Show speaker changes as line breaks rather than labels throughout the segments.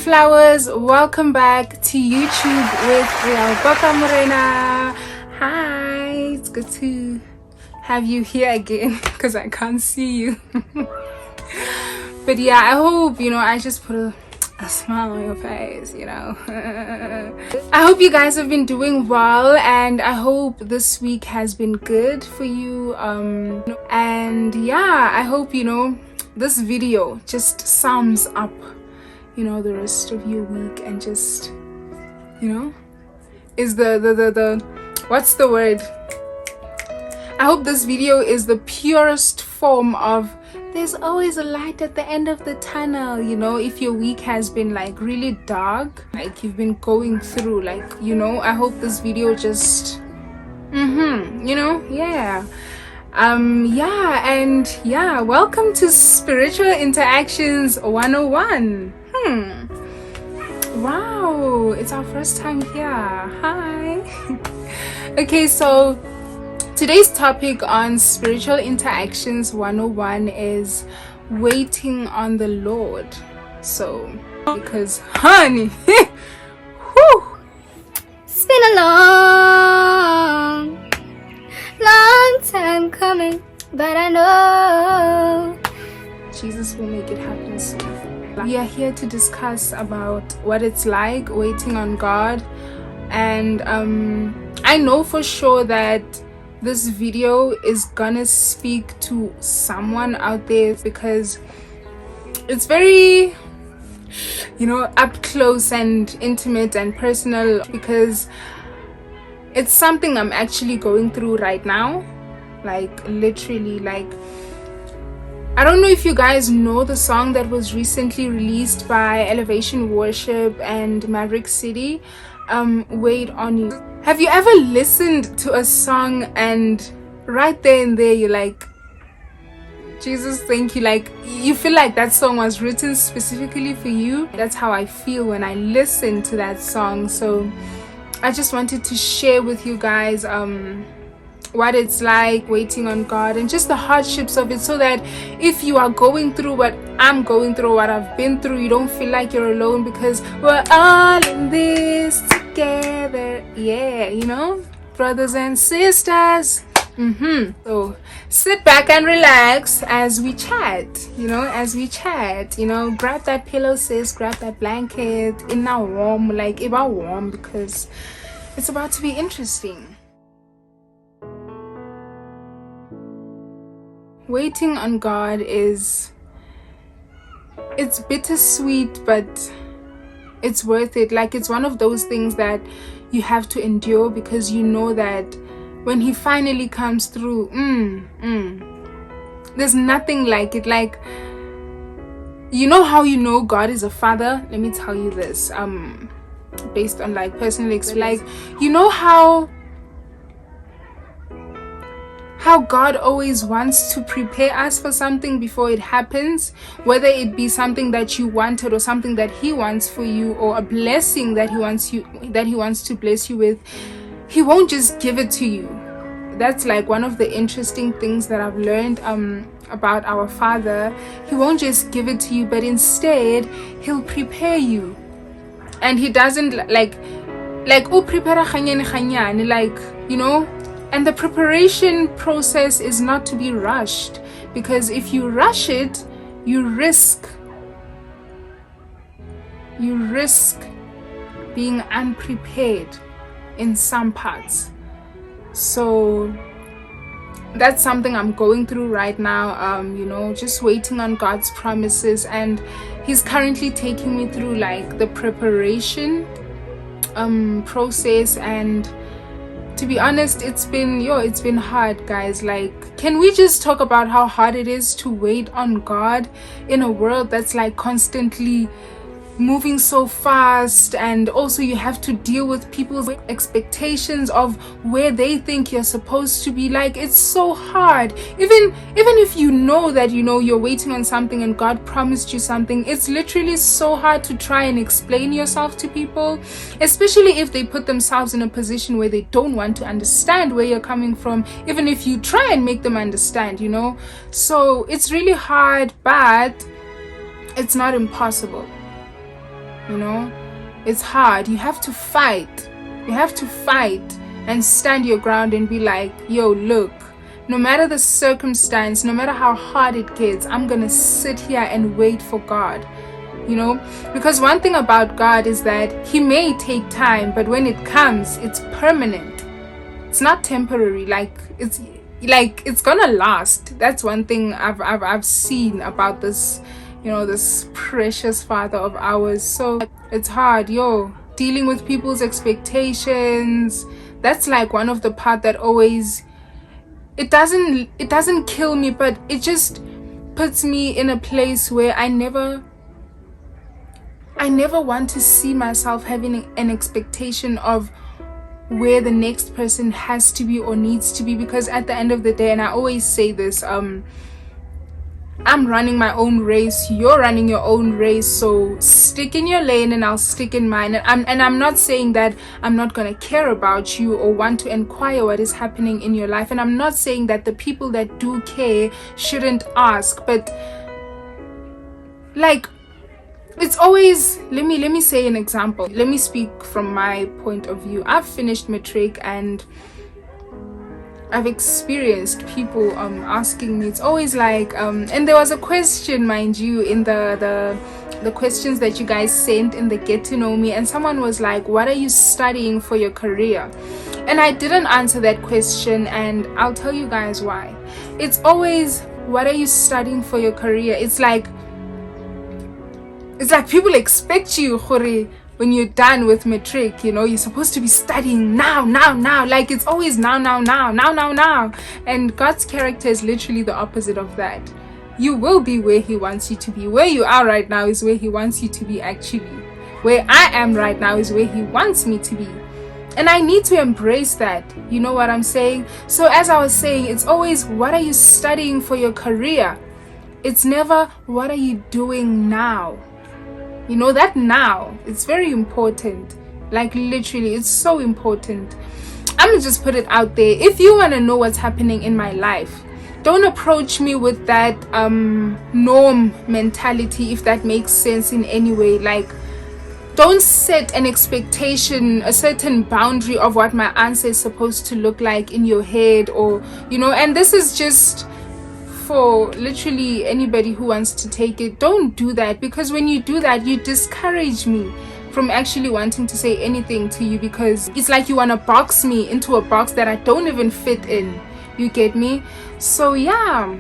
flowers, welcome back to YouTube with Real Morena. Hi, it's good to have you here again because I can't see you. But yeah, I hope I just put a smile on your face, I hope you guys have been doing well, and I hope this week has been good for you. And yeah, I hope this video just sums up the rest of your week, and just is the what's the word, I hope this video is the purest form of there's always a light at the end of the tunnel. If your week has been like really dark, like you've been going through, like I hope this video just welcome to Spiritual Interactions 101. Wow, it's our first time here. Hi. Okay, so today's topic on Spiritual Interactions 101 is waiting on the Lord. So, because honey, whew,
it's been a long time coming, but I know
Jesus will make it happen soon. We are here to discuss about what it's like waiting on God, and I know for sure that this video is gonna speak to someone out there, because it's very up close and intimate and personal, because it's something I'm actually going through right now, like literally. Like, I don't know if you guys know the song that was recently released by Elevation Worship and Maverick City, Wait on You. Have you ever listened to a song and right there and there you're like, Jesus, thank you, like you feel like that song was written specifically for you? That's how I feel when I listen to that song. So I just wanted to share with you guys what it's like waiting on God, and just the hardships of it, so that if you are going through what I'm going through, what I've been through, you don't feel like you're alone, because we're all in this together. Yeah, brothers and sisters. So sit back and relax as we chat, grab that pillow, sis, grab that blanket, in now warm, like about warm, because it's about to be interesting. Waiting on God it's bittersweet, but it's worth it. Like, it's one of those things that you have to endure, because you know that when he finally comes through, there's nothing like it. Like, how God is a father? Let me tell you this, based on like personal experience. Like, how God always wants to prepare us for something before it happens, whether it be something that you wanted or something that he wants for you, or a blessing that he wants to bless you with. He won't just give it to you. That's like one of the interesting things that I've learned about our Father. He won't just give it to you, but instead he'll prepare you. And he doesn't like prepare khanyane, like, and the preparation process is not to be rushed, because if you rush it, you risk being unprepared in some parts. So that's something I'm going through right now, just waiting on God's promises, and he's currently taking me through like the preparation process. And to be honest, it's been hard, guys. Like, can we just talk about how hard it is to wait on God in a world that's like constantly moving so fast, and also you have to deal with people's expectations of where they think you're supposed to be. Like, it's so hard. Even if you know that you're waiting on something and God promised you something, it's literally so hard to try and explain yourself to people, especially if they put themselves in a position where they don't want to understand where you're coming from, even if you try and make them understand. So it's really hard, but it's not impossible. You know, it's hard. You have to fight. You have to fight and stand your ground and be like, yo, look, no matter the circumstance, no matter how hard it gets, I'm gonna sit here and wait for God. You know, because one thing about God is that he may take time, but when it comes, it's permanent. It's not temporary. It's gonna last. That's one thing I've seen about this, you know, this precious Father of ours. So it's hard, dealing with people's expectations. That's like one of the part that always, it doesn't kill me, but it just puts me in a place where I never want to see myself having an expectation of where the next person has to be or needs to be, because at the end of the day, and I always say this, I'm running my own race, you're running your own race, so stick in your lane and I'll stick in mine. And I'm not saying that I'm not going to care about you or want to inquire what is happening in your life, and I'm not saying that the people that do care shouldn't ask, but like, it's always, let me say an example. Let me speak from my point of view. I've finished matric and I've experienced people asking me. It's always like and there was a question, mind you, in the questions that you guys sent in the get to know me, and someone was like, what are you studying for your career? And I didn't answer that question, and I'll tell you guys why. It's always, what are you studying for your career? It's like people expect you, Khore, when you're done with matric, you know, you're supposed to be studying now. Like, it's always now. And God's character is literally the opposite of that. You will be where he wants you to be. Where you are right now is where he wants you to be, actually. Where I am right now is where he wants me to be. And I need to embrace that. You know what I'm saying? So as I was saying, it's always, what are you studying for your career? It's never, what are you doing now? You know, that now, it's very important. Like, literally, it's so important. I'm gonna just put it out there. If you want to know what's happening in my life, don't approach me with that norm mentality, if that makes sense in any way. Like, don't set an expectation, a certain boundary of what my answer is supposed to look like in your head, or, you know, and this is just for literally anybody who wants to take it. Don't do that, because when you do that, you discourage me from actually wanting to say anything to you, because it's like you want to box me into a box that I don't even fit in. You get me? So yeah,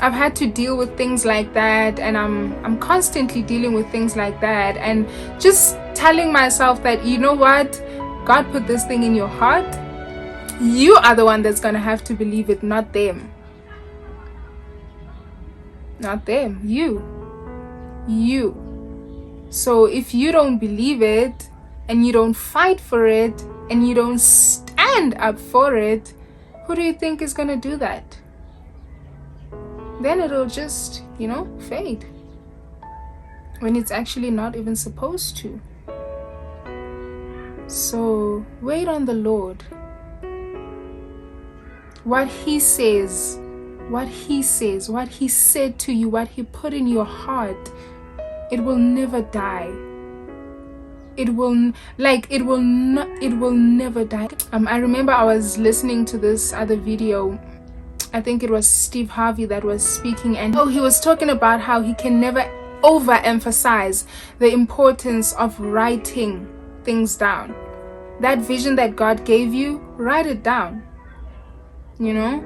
I've had to deal with things like that, and I'm constantly dealing with things like that, and just telling myself that, you know what, God put this thing in your heart. You are the one that's gonna have to believe it, not them. Not them, you. So if you don't believe it, and you don't fight for it, and you don't stand up for it, who do you think is gonna do that? Then it'll just, you know, fade, when it's actually not even supposed to. So wait on the Lord. What he says, what he said to you, what he put in your heart, it will never die. It will never die. I remember I was listening to this other video. I think it was Steve Harvey that was speaking, and he was talking about how he can never overemphasize the importance of writing things down. That vision that God gave you, write it down. You know,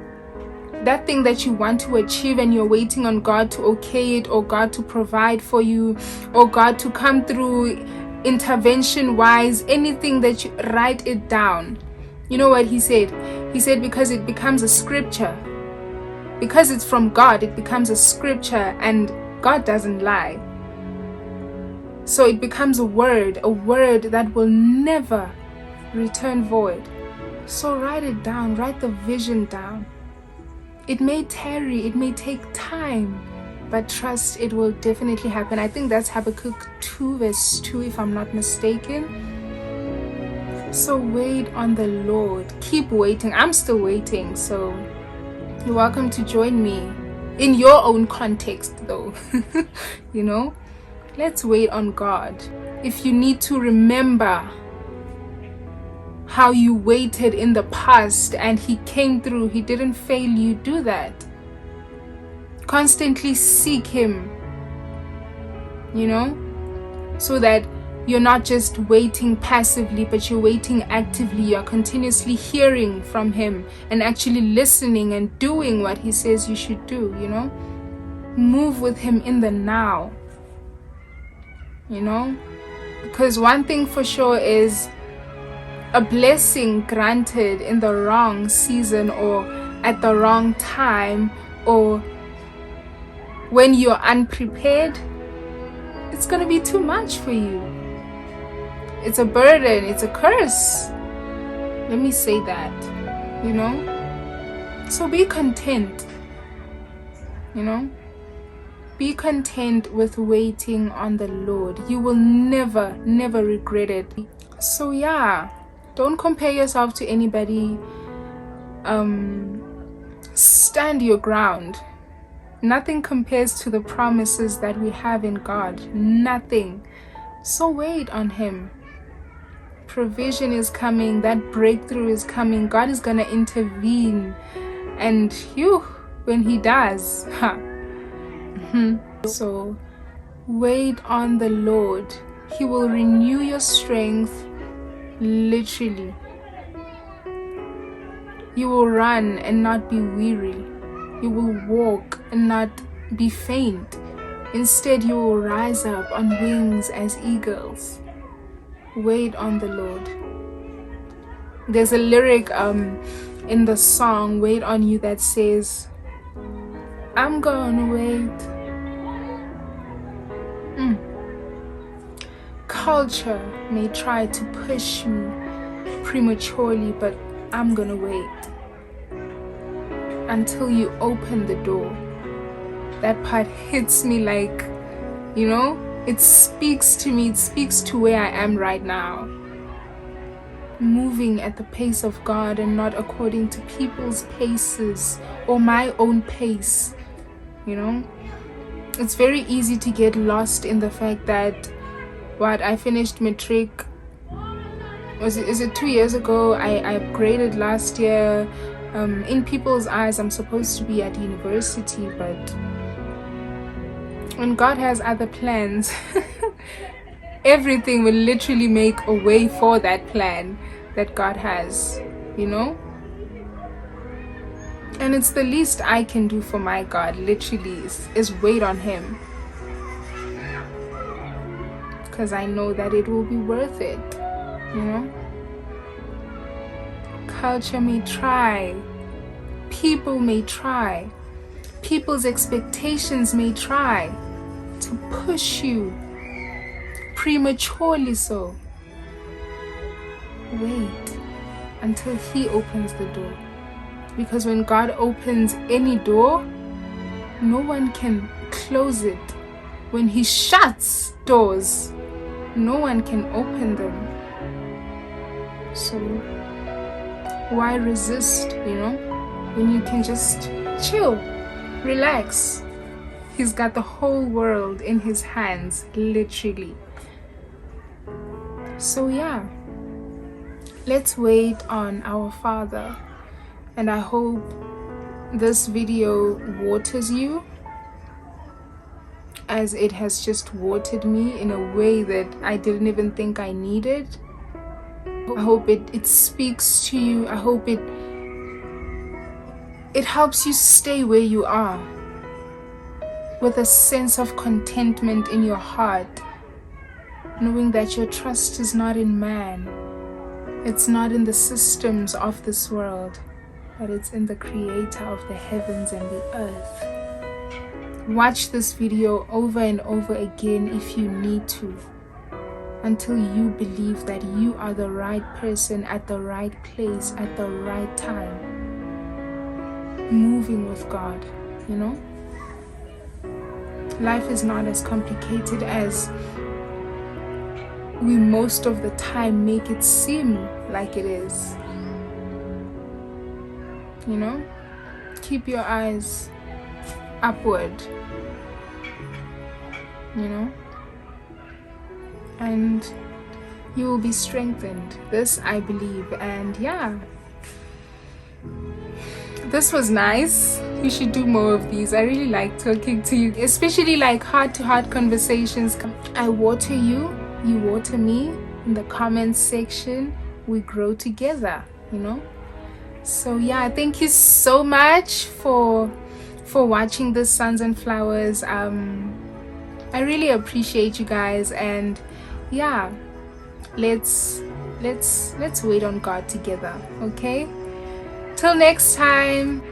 that thing that you want to achieve, and you're waiting on God to okay it, or God to provide for you, or God to come through intervention wise, anything that you, write it down. You know what he said? He said, because it becomes a scripture. Because it's from God, it becomes a scripture, and God doesn't lie. So it becomes a word that will never return void. So write it down, write the vision down. It may tarry, it may take time, but trust, it will definitely happen. I think that's Habakkuk 2 verse 2, if I'm not mistaken. So wait on the Lord. Keep waiting. I'm still waiting, so you're welcome to join me in your own context, though. You know, Let's wait on God. If you need to remember how you waited in the past and He came through, He didn't fail you, do that. Constantly seek Him, so that you're not just waiting passively, but you're waiting actively. You're continuously hearing from Him and actually listening and doing what He says you should do, Move with Him in the now, Because one thing for sure is a blessing granted in the wrong season or at the wrong time or when you're unprepared, it's going to be too much for you. It's a burden, it's a curse. Let me say that, So be content, Be content with waiting on the Lord. You will never, never regret it. So yeah, don't compare yourself to anybody. Stand your ground. Nothing compares to the promises that we have in God. Nothing. So wait on Him. Provision is coming. That breakthrough is coming. God is going to intervene. And when He does. So wait on the Lord. He will renew your strength. Literally. You will run and not be weary. You will walk and not be faint. Instead, you will rise up on wings as eagles. Wait on the Lord. There's a lyric in the song Wait on You that says, I'm gonna wait. Culture may try to push me prematurely, but I'm gonna wait until you open the door. That part hits me like, it speaks to me. It speaks to where I am right now. Moving at the pace of God and not according to people's paces or my own pace. It's very easy to get lost in the fact that I finished matric. Is it 2 years ago? I upgraded last year. In people's eyes, I'm supposed to be at university, but when God has other plans, everything will literally make a way for that plan that God has, And it's the least I can do for my God, literally, is wait on Him. Because I know that it will be worth it, Culture may try. People may try. People's expectations may try to push you prematurely so. Wait until He opens the door. Because when God opens any door, no one can close it. When He shuts doors, no one can open them. So why resist, when you can just chill, relax. He's got the whole world in His hands, literally. So yeah, let's wait on our Father. And I hope this video waters you as it has just watered me in a way that I didn't even think I needed. I hope it speaks to you. I hope it helps you stay where you are with a sense of contentment in your heart, knowing that your trust is not in man. It's not in the systems of this world, but it's in the Creator of the heavens and the earth. Watch this video over and over again if you need to, until you believe that you are the right person at the right place at the right time, moving with God. Life is not as complicated as we most of the time make it seem like it is. Keep your eyes upward. and you will be strengthened. This I believe. And yeah, this was nice. You should do more of these. I really like talking to you, especially like heart-to-heart conversations. I water you, you water me. In the comments section, we grow together, you know. So yeah, thank you so much for watching this Suns and Flowers. I really appreciate you guys, and yeah, let's wait on God together. Okay, till next time.